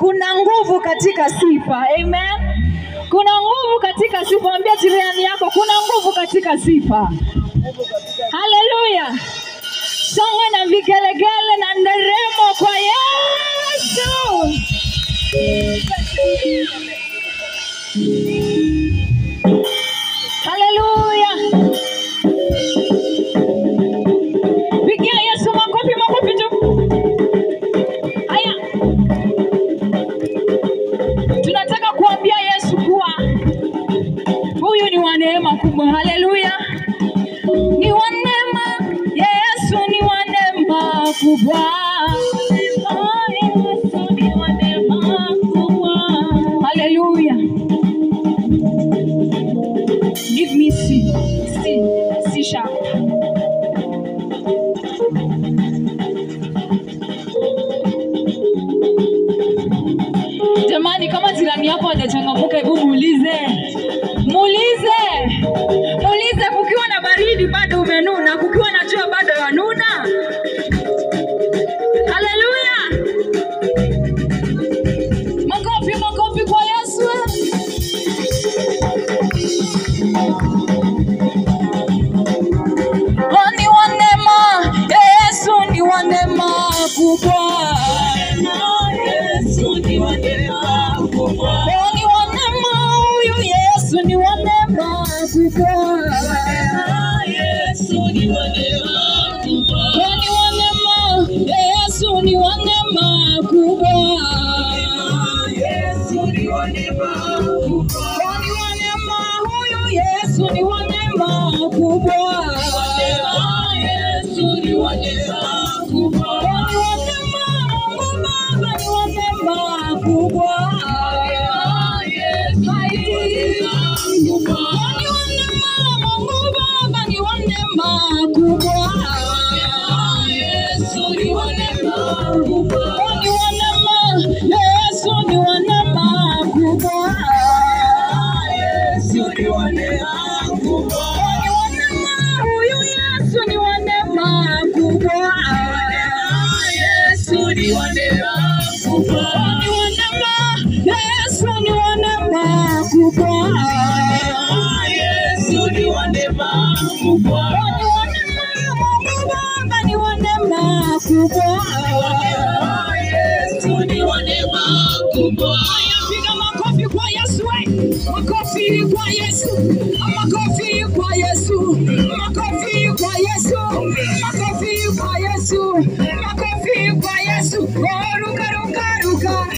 kuna nguvu katika sifa. Amen. Kuna nguvu katika sifa. Mwambie jirani yako kuna nguvu katika sifa. Haleluya. Songa na vigelegele na nderemo kwa Yesu. Haleluya. Pigia Yesu makofi tu. Haya. Tunataka kuambia Yesu kuwa huyu ni wa neema kubwa. Haleluya. Ni wa neema. Yesu ni wa neema kubwa. Yesu ni wa neema kubwa. Haleluya. Give me C sharp. Jamani, kama jirani yako hajachangamuka, hebu muulize kukiwa na baridi bado umenuna, kukiwa na jua bado wanuna. Haleluya. Makofi kwa Yesu. Ni wa neema, Yesu ni wa neema kubwa. Yesu ni wa neema kubwa. Ni wa neema, huyu Yesu ni wa neema kubwa. Yesu ni wa neema kubwa. Ni wa neema, Yesu ni wa neema kubwa. Yesu ni wa neema kubwa. Ni wa neema, huyu Yesu ni wa neema kubwa. Yesu ni wa neema kubwa. Ni wa neema, Mungu Baba ni wa neema kubwa. Yesu ni wa neema kubwa. Ni wa neema, Mungu Baba ni wa neema kubwa. Yesu ni wa neema kubwa. Ni wa neema, Yesu ni wa neema kubwa. Yesu ni wa neema kubwa. Ni wa neema, huyu Yesu ni wa neema kubwa. Yesu ni wa neema kubwa. Ni wa neema, Yesu ni wa neema kubwa. Yesu ni wa neema kubwa. Ni wa neema, Mungu Baba ni wa neema kubwa. Yesu ni wa neema kubwa. Piga makofi kwa Yesu. Makofi kwa Yesu. Makofi kwa Yesu. Makofi kwa Yesu. Makofi kwa Yesu.